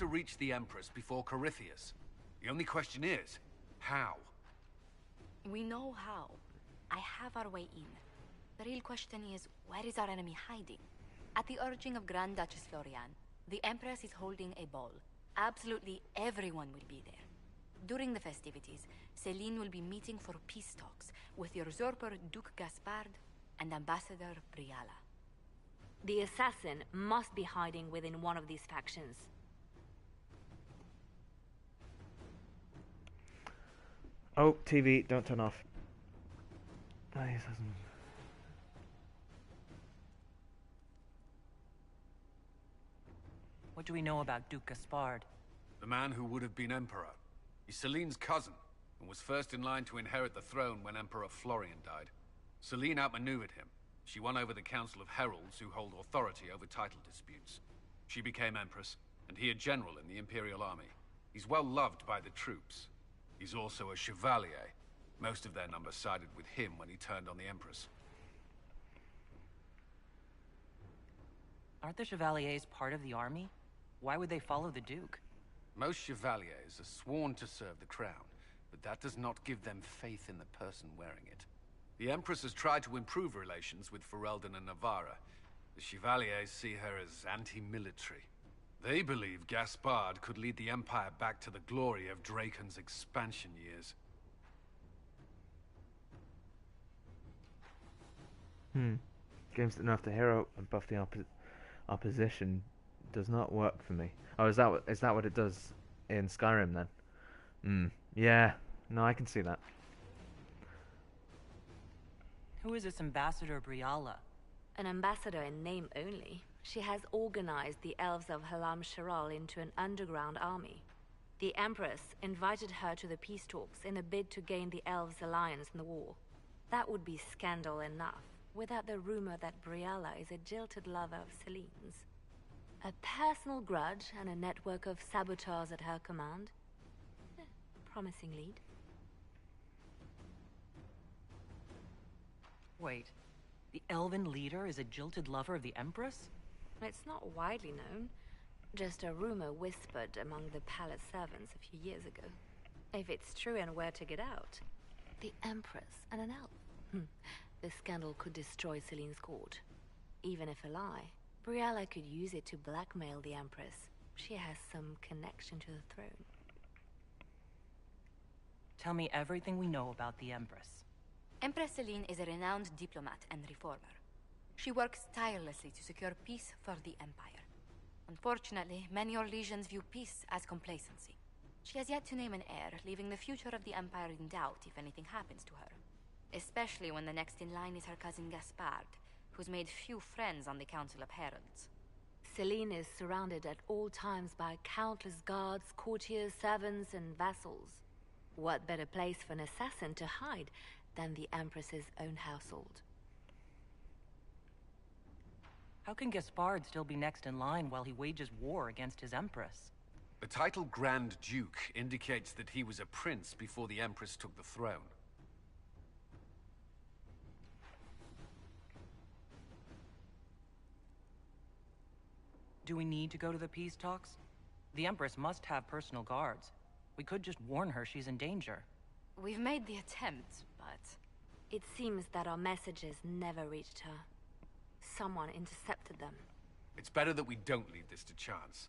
to reach the Empress before Corypheus. The only question is, how? We know how. I have our way in. The real question is, where is our enemy hiding? At the urging of Grand Duchess Florian, the Empress is holding a ball. Absolutely everyone will be there. During the festivities, Celine will be meeting for peace talks with the usurper Duke Gaspard and Ambassador Briala. The assassin must be hiding within one of these factions. Oh, TV, don't turn off. What do we know about Duke Gaspard? The man who would have been Emperor. He's Celine's cousin, and was first in line to inherit the throne when Emperor Florian died. Celine outmaneuvered him. She won over the Council of Heralds, who hold authority over title disputes. She became Empress, and he a general in the Imperial Army. He's well loved by the troops. He's also a Chevalier. Most of their number sided with him when he turned on the Empress. Aren't the Chevaliers part of the army? Why would they follow the Duke? Most Chevaliers are sworn to serve the crown, but that does not give them faith in the person wearing it. The Empress has tried to improve relations with Ferelden and Navarra. The Chevaliers see her as anti-military. They believe Gaspard could lead the Empire back to the glory of Draken's expansion years. Games that nerf the hero and buff the opposition does not work for me. Oh, is that what it does in Skyrim then? Yeah. No, I can see that. Who is this Ambassador Briala? An ambassador in name only. She has organized the elves of Halam Sharal into an underground army. The Empress invited her to the peace talks in a bid to gain the elves' alliance in the war. That would be scandal enough, without the rumor that Briala is a jilted lover of Celine's. A personal grudge and a network of saboteurs at her command. Promising lead. Wait, the elven leader is a jilted lover of the Empress? It's not widely known. Just a rumor whispered among the palace servants a few years ago. If it's true and were to get out, the Empress and an elf. The scandal could destroy Celine's court. Even if a lie, Briala could use it to blackmail the Empress. She has some connection to the throne. Tell me everything we know about the Empress. Empress Celine is a renowned diplomat and reformer. She works tirelessly to secure peace for the Empire. Unfortunately, many Orlesians view peace as complacency. She has yet to name an heir, leaving the future of the Empire in doubt if anything happens to her. Especially when the next in line is her cousin Gaspard, who's made few friends on the Council of Heralds. Celine is surrounded at all times by countless guards, courtiers, servants, and vassals. What better place for an assassin to hide than the Empress's own household? How can Gaspard still be next in line while he wages war against his Empress? The title Grand Duke indicates that he was a prince before the Empress took the throne. Do we need to go to the peace talks? The Empress must have personal guards. We could just warn her she's in danger. We've made the attempt, but... It seems that our messages never reached her. Someone intercepted them. It's better that we don't leave this to chance.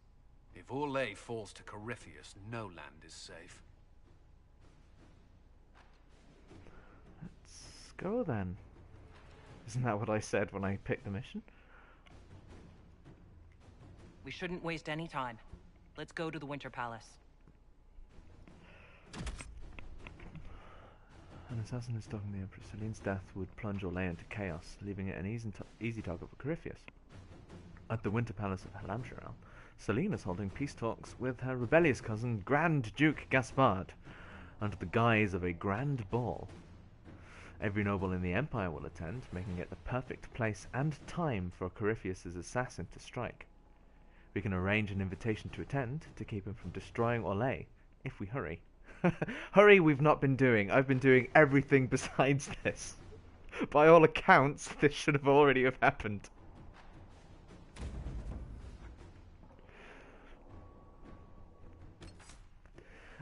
If Orlais falls to Corypheus, no land is safe. Let's go then. Isn't that what I said when I picked the mission? We shouldn't waste any time. Let's go to the Winter Palace. An assassin is stalking the Empress. Celine's death would plunge Orlais into chaos, leaving it an easy target for Corypheus. At the Winter Palace of Halamsharal, Celine is holding peace talks with her rebellious cousin, Grand Duke Gaspard, under the guise of a grand ball. Every noble in the Empire will attend, making it the perfect place and time for Corypheus' assassin to strike. We can arrange an invitation to attend, to keep him from destroying Orlais, if we hurry. Hurry we've not been doing. I've been doing everything besides this. By all accounts, this should have already have happened.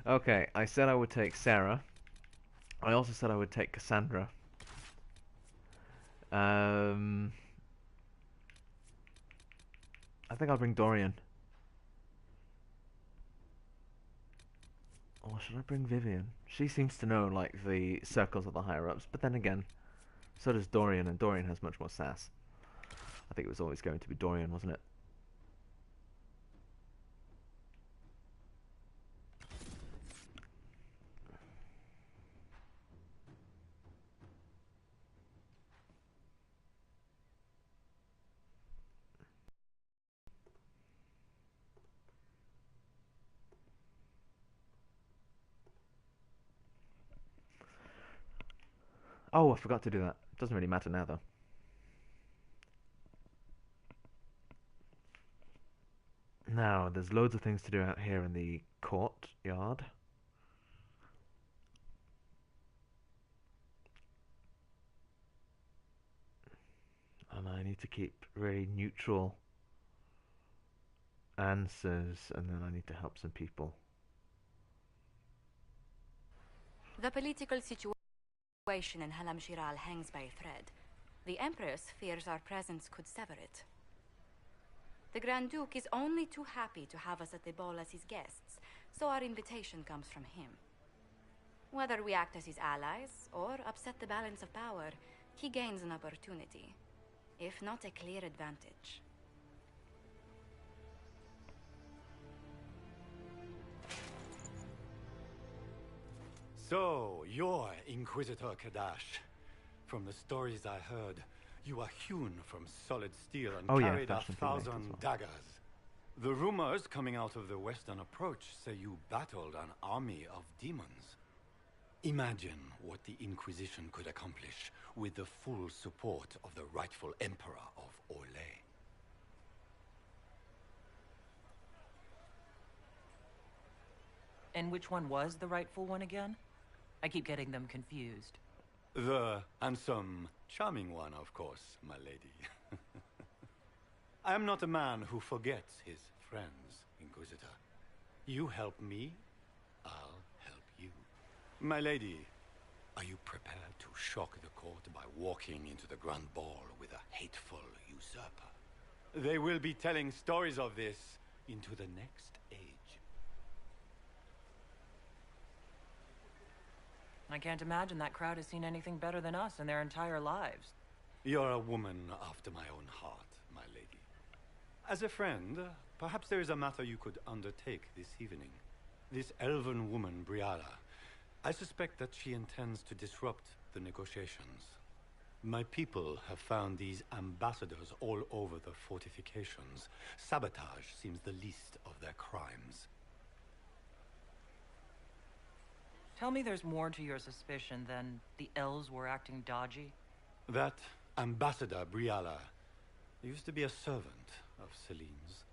Okay, I said I would take Sarah. I also said I would take Cassandra. I think I'll bring Dorian. Or should I bring Vivian? She seems to know, like, the circles of the higher-ups, but then again, so does Dorian, and Dorian has much more sass. I think it was always going to be Dorian, wasn't it? Oh, I forgot to do that. Doesn't really matter now, though. Now, there's loads of things to do out here in the courtyard. And I need to keep really neutral answers, and then I need to help some people. The political situation in Halam Shiral hangs by a thread. The Empress fears our presence could sever it. The Grand Duke is only too happy to have us at the ball as his guests, so our invitation comes from him. Whether we act as his allies or upset the balance of power, he gains an opportunity, if not a clear advantage. So, you're Inquisitor Kadash. From the stories I heard, you are hewn from solid steel and carried 1,000 daggers. The rumors coming out of the western approach say you battled an army of demons. Imagine what the Inquisition could accomplish with the full support of the rightful Emperor of Orlais. And which one was the rightful one again? I keep getting them confused. The handsome, charming one, of course, my lady. I am not a man who forgets his friends, Inquisitor. You help me, I'll help you. My lady, are you prepared to shock the court by walking into the Grand Ball with a hateful usurper? They will be telling stories of this into the next age. I can't imagine that crowd has seen anything better than us in their entire lives. You're a woman after my own heart, my lady. As a friend, perhaps there is a matter you could undertake this evening. This elven woman, Briala, I suspect that she intends to disrupt the negotiations. My people have found these ambassadors all over the fortifications. Sabotage seems the least of their crimes. Tell me there's more to your suspicion than the elves were acting dodgy? That ambassador, Briala, used to be a servant of Celine's.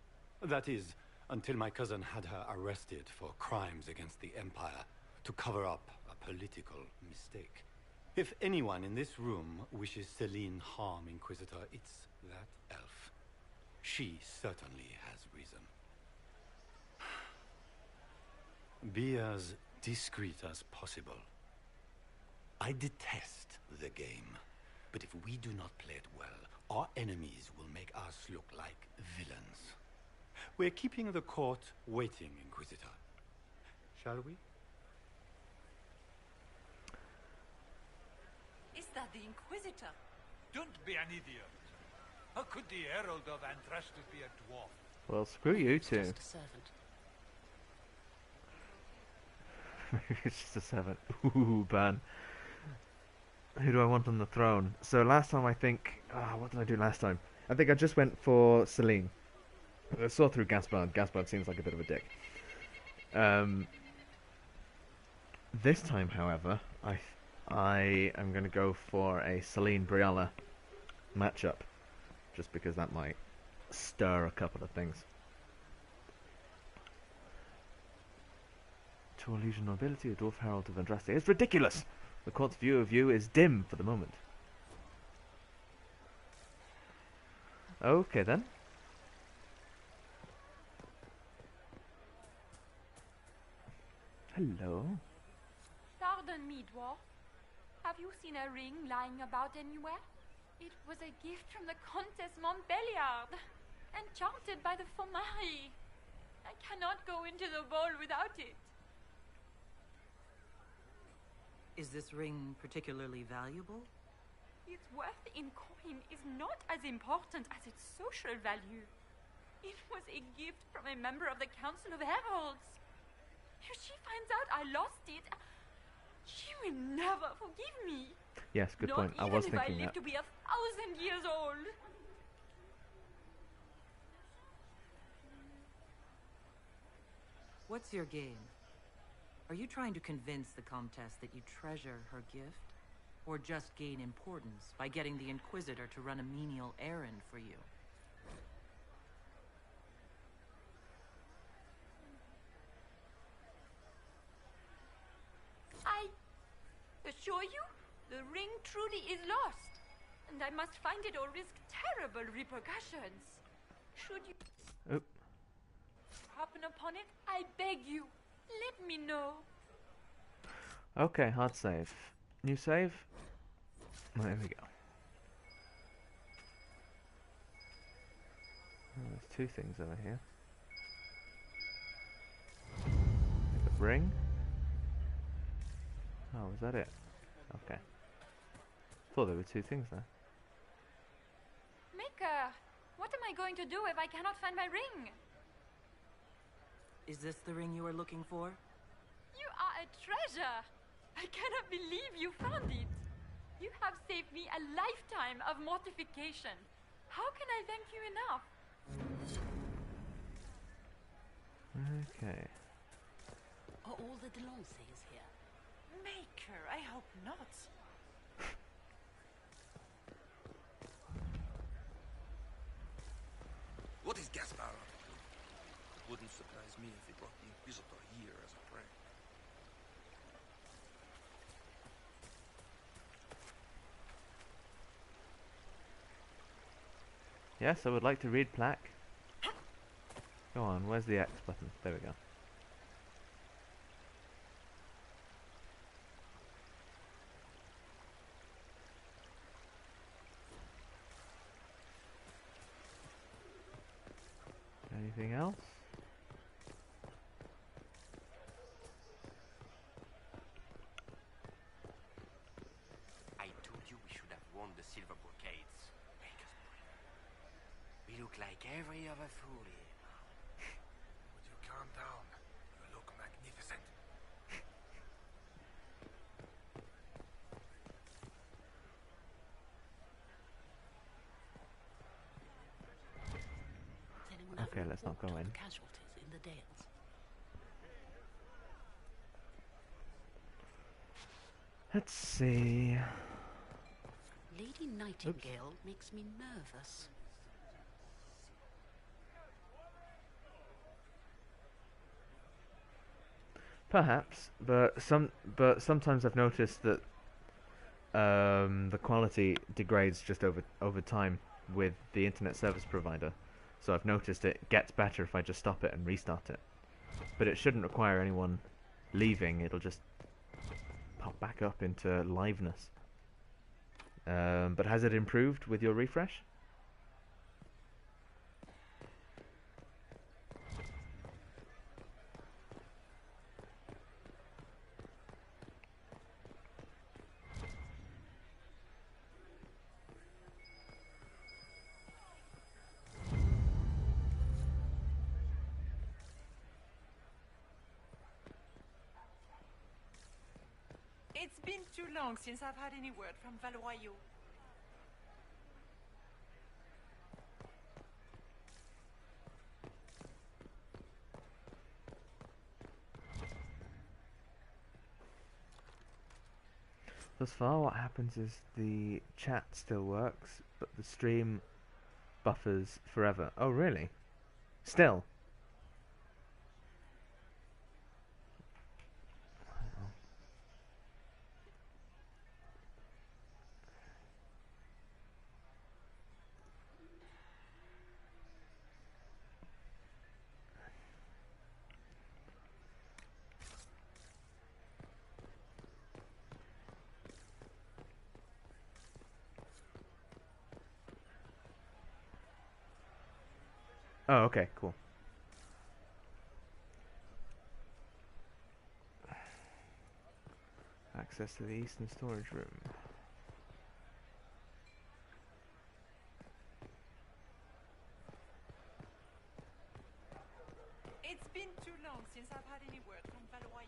That is, until my cousin had her arrested for crimes against the Empire to cover up a political mistake. If anyone in this room wishes Celine harm, Inquisitor, it's that elf. She certainly has reason. Be as discreet as possible. I detest the game, but if we do not play it well, our enemies will make us look like villains. We're keeping the court waiting, Inquisitor. Shall we? Is that the Inquisitor? Don't be an idiot. How could the Herald of Andrastus be a dwarf? Well, screw you two. Just a servant. It's just a 7. Ooh, ban. Who do I want on the throne? So last time I think... what did I do last time? I think I just went for Celine. I saw through Gaspard. Gaspard seems like a bit of a dick. This time, however, I am going to go for a Celine-Briala matchup. Just because that might stir a couple of things. To Elysian nobility, a dwarf herald of Andraste. It's ridiculous! The court's view of you is dim for the moment. Okay then. Hello. Pardon me, dwarf. Have you seen a ring lying about anywhere? It was a gift from the Countess Montbelliard, enchanted by the Fomari. I cannot go into the ball without it. Is this ring particularly valuable? Its worth in coin is not as important as its social value. It was a gift from a member of the Council of Heralds. If she finds out I lost it, she will never forgive me. Yes, good point. I was Not thinking even if I live that. to be 1,000 years old. What's your game? Are you trying to convince the Comtesse that you treasure her gift? Or just gain importance by getting the Inquisitor to run a menial errand for you? I assure you, the ring truly is lost. And I must find it or risk terrible repercussions. Should you Oop. happen upon it, I beg you, let me know. Okay, hard save. New save? There we go. Oh, there's two things over here. The ring? Oh, was that it? Okay. Thought there were two things there. Maker, what am I going to do if I cannot find my ring? Is this the ring you are looking for? You are a treasure. I cannot believe you found it. You have saved me a lifetime of mortification. How can I thank you enough? Okay. Are all the Delancys here? Maker, I hope not. What is Gaspar up to? It wouldn't surprise me if he brought the Inquisitor here as a prey. Yes, I would like to read plaque. Go on, where's the X button? There we go. Anything else? I told you we should have worn the silver brocades. Make us brave. We look like every other fool here. Would you calm down? You look magnificent. Has anyone ever Okay, let's not go reported in. Casualties in the Dales. Let's see. Lady Nightingale makes me nervous. Perhaps, but sometimes I've noticed that the quality degrades just over time with the internet service provider. So I've noticed it gets better if I just stop it and restart it. But it shouldn't require anyone leaving. It'll just pop back up into liveness. But has it improved with your refresh? It's been too long since I've had any word from Valois. Thus far, what happens is the chat still works, but the stream buffers forever. Oh, really? Still? Oh, okay, cool. Access to the eastern storage room. It's been too long since I've had any word from Valois.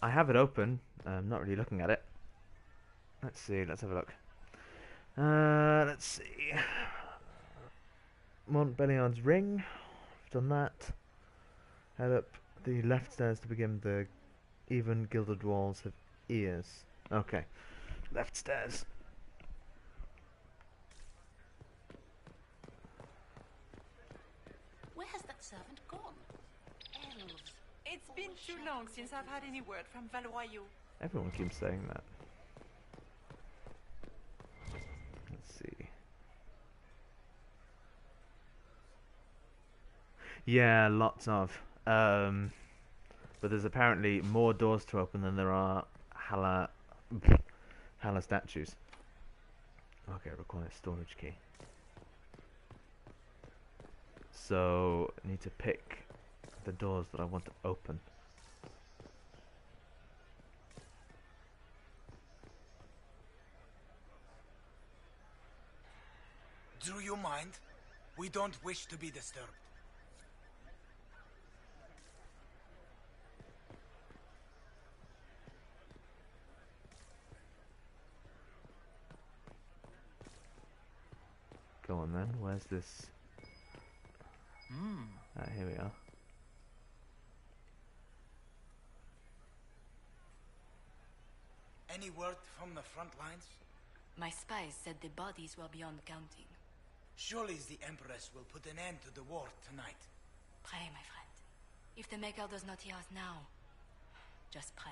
I have it open. I'm not really looking at it. Let's see. Let's have a look. Let's see. Montbellion's ring. I've done that. Head up the left stairs to begin the even gilded walls have ears. Okay. Left stairs. Where has that servant gone? Elves. It's been too long since I've had any word from Valois. Everyone keeps saying that. Let's see. Yeah, lots of. But there's apparently more doors to open than there are Hala statues. Okay, requires storage key. So I need to pick the doors that I want to open. Do you mind? We don't wish to be disturbed. Go on then, where's this? Here we are. Any word from the front lines? My spies said the bodies were beyond counting. Surely the Empress will put an end to the war tonight. Pray, my friend. If the Maker does not hear us now, just pray.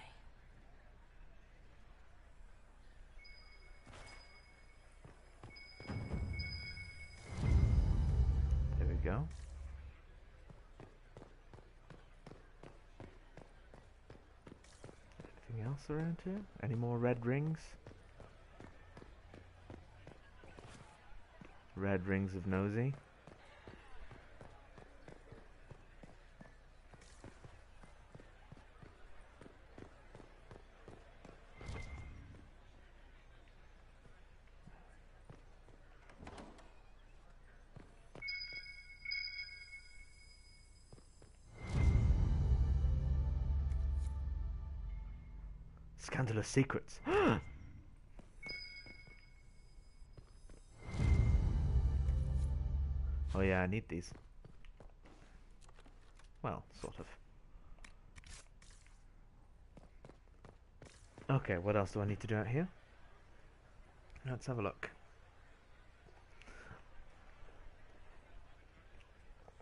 There we go. Anything else around here? Any more red rings? Red rings of nosy. Scandalous secrets. Oh yeah, I need these. Well, sort of. Okay, what else do I need to do out here? Let's have a look.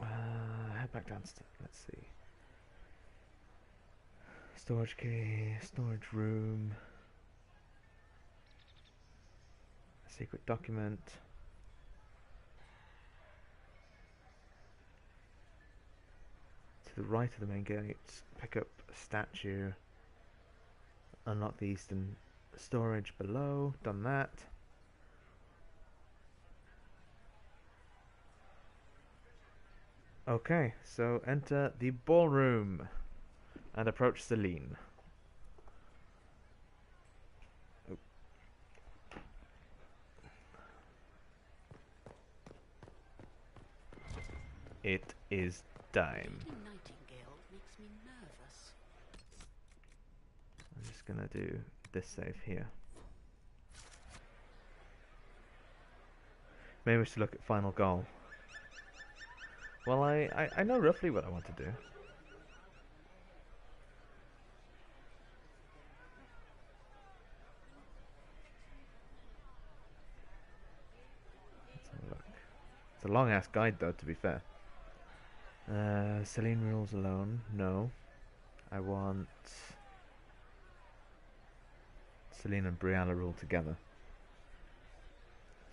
Head back downstairs. Let's see. Storage key, storage room. Secret document. To the right of the main gate, pick up a statue. Unlock the eastern storage below. Done that. Okay, so enter the ballroom and approach Celine. Oh. It is time. Lady Nightingale makes me nervous. I'm just gonna do this save here. Maybe we should look at final goal. Well, I know roughly what I want to do. Let's have a look. It's a long ass guide though, to be fair. Celine rules alone. No. I want Celine and Brianna rule together.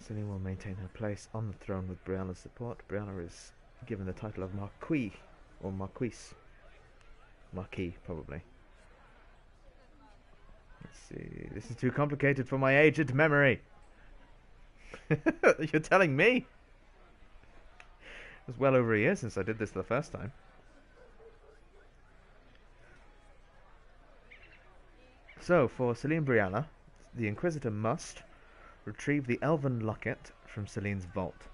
Celine will maintain her place on the throne with Brianna's support. Brianna is given the title of Marquis, or Marquise. Marquis, probably. Let's see. This is too complicated for my aged memory. You're telling me? It was well over a year since I did this the first time. So, for Celine Brianna, the Inquisitor must retrieve the elven locket from Celine's vault.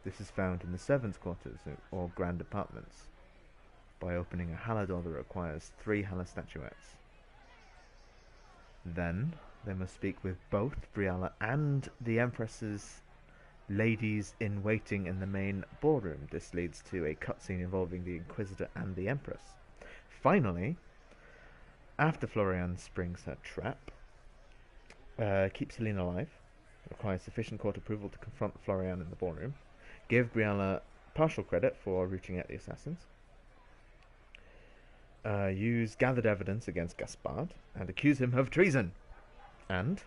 This is found in the servants' quarters or grand apartments by opening a Hala door that requires 3 Hala statuettes. Then they must speak with both Brianna and the Empress's ladies in waiting in the main ballroom. This leads to a cutscene involving the Inquisitor and the Empress. Finally, after Florian springs her trap, keep Celine alive, requires sufficient court approval to confront Florian in the ballroom, give Brianna partial credit for rooting out the assassins, use gathered evidence against Gaspard, and accuse him of treason, and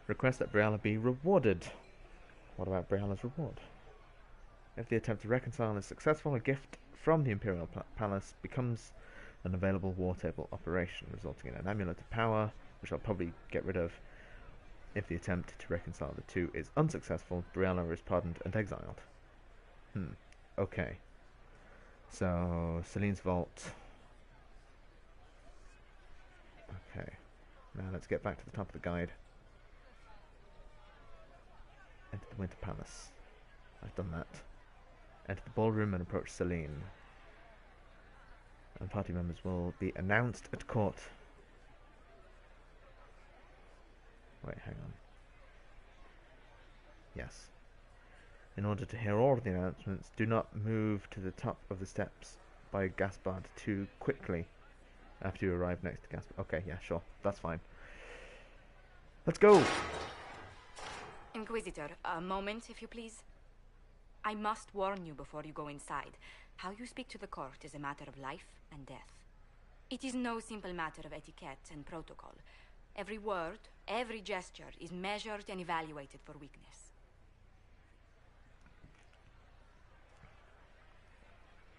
request that Brianna be rewarded. What about Brianna's reward? If the attempt to reconcile is successful, a gift from the Imperial Palace becomes an available war table operation, resulting in an amulet of power, which I'll probably get rid of. If the attempt to reconcile the two is unsuccessful, Brianna is pardoned and exiled. Okay. So, Celine's vault. Okay. Now let's get back to the top of the guide. Enter the Winter Palace. I've done that. Enter the ballroom and approach Celine. And party members will be announced at court. Wait, hang on. Yes. In order to hear all of the announcements, do not move to the top of the steps by Gaspard too quickly after you arrive next to Gaspard. Okay, yeah, sure. That's fine. Let's go! Inquisitor, a moment, if you please. I must warn you before you go inside. How you speak to the court is a matter of life and death. It is no simple matter of etiquette and protocol. Every word, every gesture is measured and evaluated for weakness.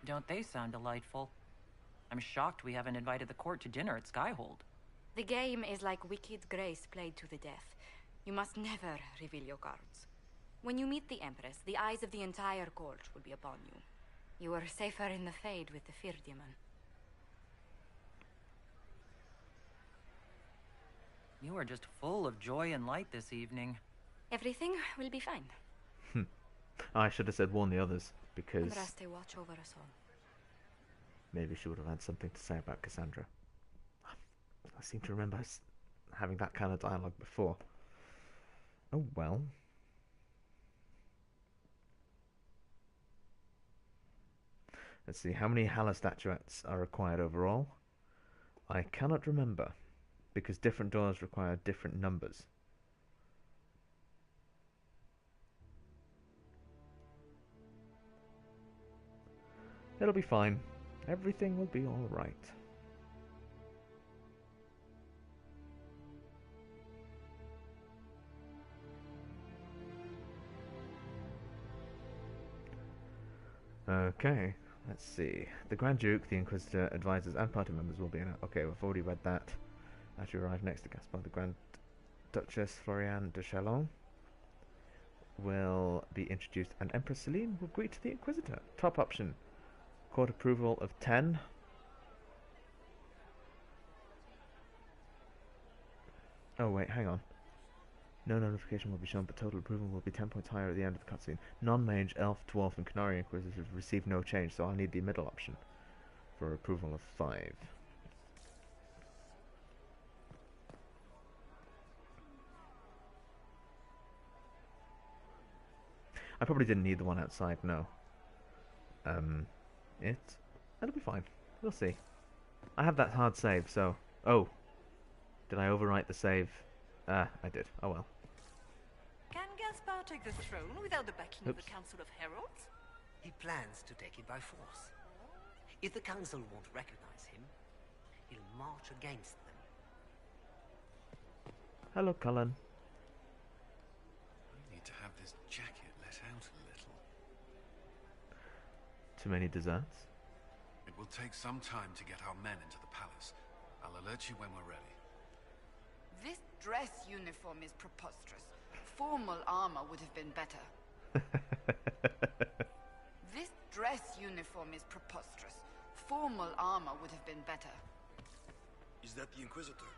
Don't they sound delightful? I'm shocked we haven't invited the court to dinner at Skyhold. The game is like Wicked Grace played to the death. You must never reveal your cards. When you meet the Empress, the eyes of the entire court will be upon you. You are safer in the Fade with the Fear Demon. You are just full of joy and light this evening. Everything will be fine. I should have said warn the others, because Andraste watch over us all. maybe she would have had something to say about Cassandra. I seem to remember having that kind of dialogue before. Oh well. Let's see, how many Hala statuettes are required overall? I cannot remember, because different doors require different numbers. It'll be fine. Everything will be alright. Okay, let's see. The Grand Duke, the Inquisitor, advisors, and party members will be in. Okay, we've already read that. As you arrive next to Gaspard, the Grand Duchess Floriane de Chalon will be introduced, and Empress Celine will greet the Inquisitor. Top option. Court approval of 10. Oh wait, hang on. No notification will be shown, but total approval will be 10 points higher at the end of the cutscene. Non-mage, elf, dwarf, and Canary Inquisitors receive no change, so I'll need the middle option for approval of 5. I probably didn't need the one outside, no. It'll be fine. We'll see. I have that hard save, so... Oh. Did I overwrite the save? I did. Oh well. Can Gaspard take the throne without the backing of the Council of Heralds? He plans to take it by force. If the Council won't recognize him, he'll march against them. Hello, Cullen. to have this jacket let out a little. Too many desserts? It will take some time to get our men into the palace. I'll alert you when we're ready. This dress uniform is preposterous. Formal armor would have been better. This dress uniform is preposterous. Formal armor would have been better. Is that the Inquisitor?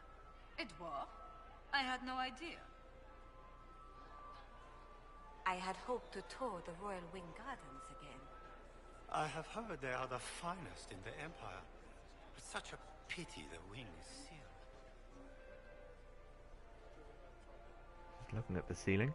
It was? I had no idea. I had hoped to tour the Royal Wing Gardens again. I have heard they are the finest in the Empire. It's such a pity the wing is sealed. Just looking at the ceiling.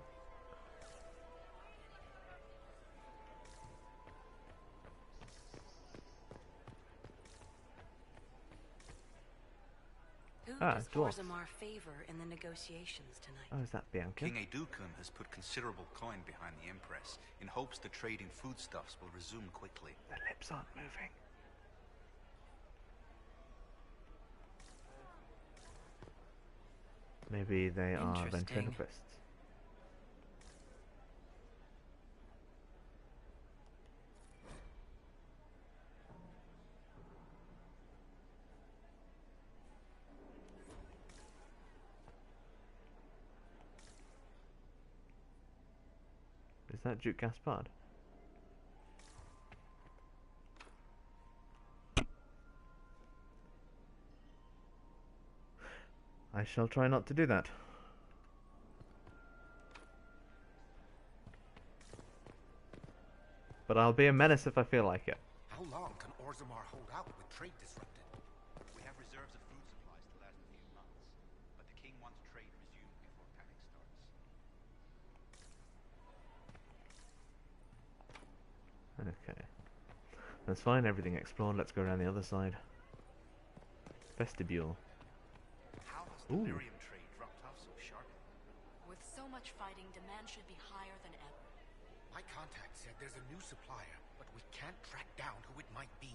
Who Ah, does dwarf. Orzammar favor in the negotiations tonight? Oh, is that Bianca? King Aeducan has put considerable coin behind the Empress in hopes the trade in foodstuffs will resume quickly. The lips aren't moving. Maybe they are Interesting. ventriloquists. Is that Duke Gaspard? I shall try not to do that. But I'll be a menace if I feel like it. How long can Orzammar hold out with trade disrupted? We have reserves of food supplies to last a few months, but the king wants trade resumed before panic starts. Okay. That's fine, everything explored. Let's go around the other side. Vestibule. How has Ooh. the Miriam trade dropped off so sharply? With so much fighting, demand should be higher than ever. My contact said there's a new supplier, but we can't track down who it might be.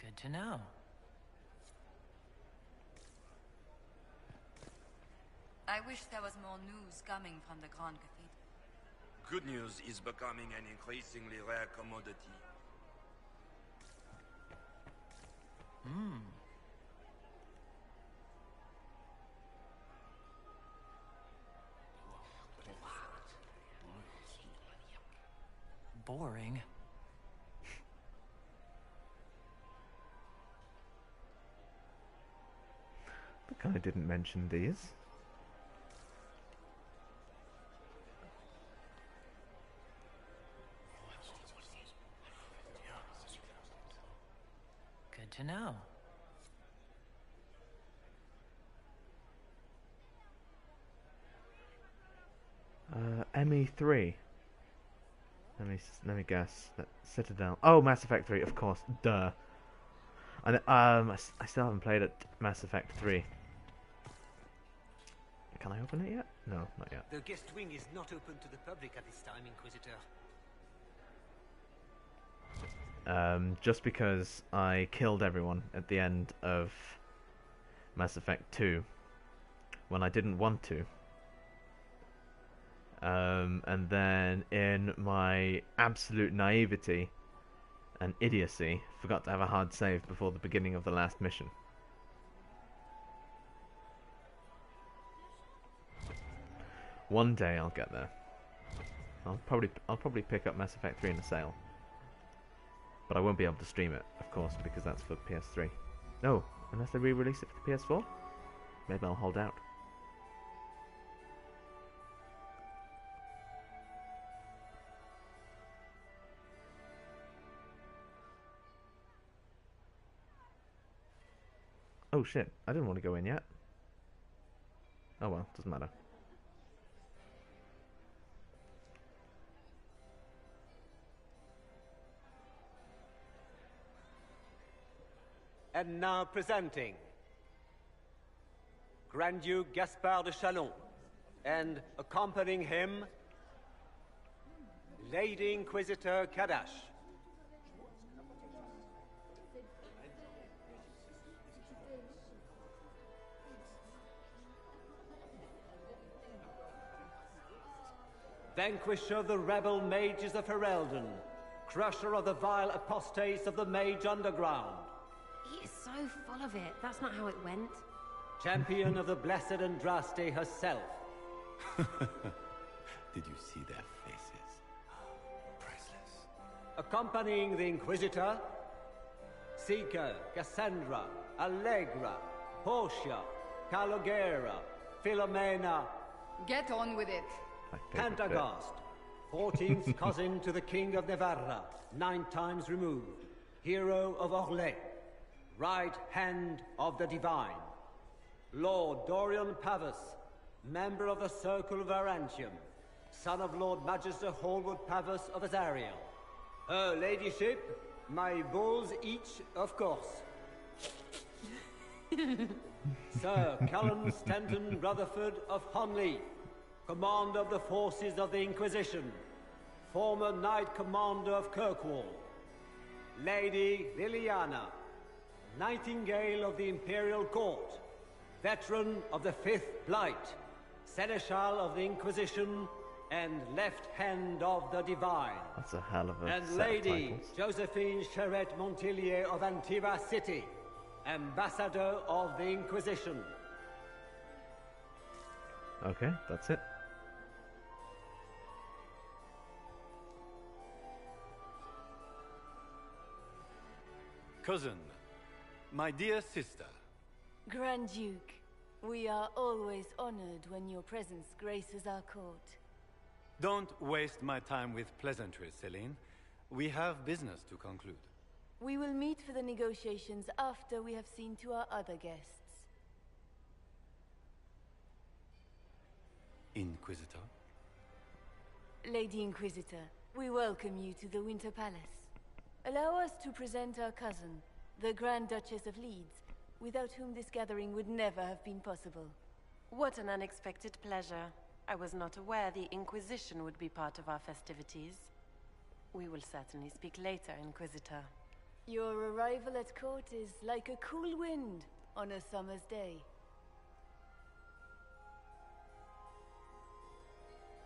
Good to know. I wish there was more news coming from the Grand Cathedral. Good news is becoming an increasingly rare commodity. Boring. The guy didn't mention these. Good to know. ME3. Let me guess. Citadel. Oh, Mass Effect 3, of course. Duh. And I still haven't played it. Mass Effect 3. Can I open it yet? No, not yet. The guest wing is not open to the public at this time, Inquisitor. Just because I killed everyone at the end of Mass Effect 2 when I didn't want to. And then in my absolute naivety and idiocy, forgot to have a hard save before the beginning of the last mission. One day I'll get there. I'll probably pick up Mass Effect 3 in a sale. But I won't be able to stream it, of course, because that's for PS3. No, unless they re-release it for the PS4? Maybe I'll hold out. Oh shit, I didn't want to go in yet. Oh well, doesn't matter. And now presenting Grand Duke Gaspard de Chalon, and accompanying him, Lady Inquisitor Kadash. vanquisher of the rebel mages of Ferelden, crusher of the vile apostates of the Mage Underground. He is so full of it. That's not how it went. Champion of the Blessed Andraste herself. Did you see their faces? Priceless. Accompanying the Inquisitor, Seeker, Cassandra, Allegra, Portia, Calogera, Philomena. Get on with it. Pantagast, 14th cousin to the King of Navarra, 9 times removed, hero of Orlais, right hand of the Divine. Lord Dorian Pavus, member of the Circle of Arantium, son of Lord Magister Hallwood Pavus of Azariel. Her ladyship, my bulls each, of course. Sir Callum Stanton Rutherford of Honley, commander of the forces of the Inquisition, former Knight Commander of Kirkwall. Lady Liliana, Nightingale of the Imperial Court, veteran of the 5th Blight, Seneschal of the Inquisition, and left hand of the Divine. That's a hell of a And set Lady of titles. Josephine Charette Montillier of Antiva City, Ambassador of the Inquisition. Okay, that's it. Cousin, my dear sister. Grand Duke, we are always honored when your presence graces our court. Don't waste my time with pleasantries, Celine. We have business to conclude. We will meet for the negotiations after we have seen to our other guests. Inquisitor? Lady Inquisitor, we welcome you to the Winter Palace. Allow us to present our cousin, the Grand Duchess of Leeds, without whom this gathering would never have been possible. What an unexpected pleasure. I was not aware the Inquisition would be part of our festivities. We will certainly speak later, Inquisitor. Your arrival at court is like a cool wind on a summer's day.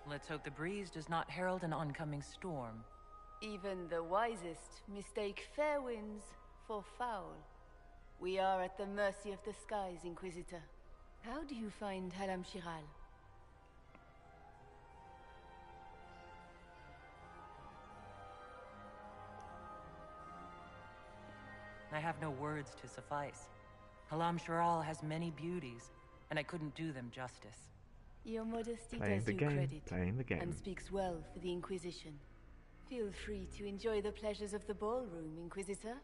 Let's hope the breeze does not herald an oncoming storm. Even the wisest mistake fair winds for foul. We are at the mercy of the skies, Inquisitor. How do you find Halam Shiral? I have no words to suffice. Halam Shiral has many beauties, and I couldn't do them justice. Your modesty Playing does the you game, credit, playing the game. and speaks well for the Inquisition. Feel free to enjoy the pleasures of the ballroom, Inquisitor.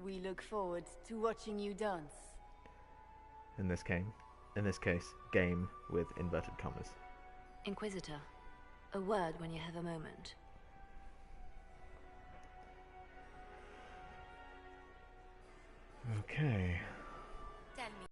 We look forward to watching you dance. In this case, game with inverted commas. Inquisitor, a word when you have a moment. Okay. Tell me.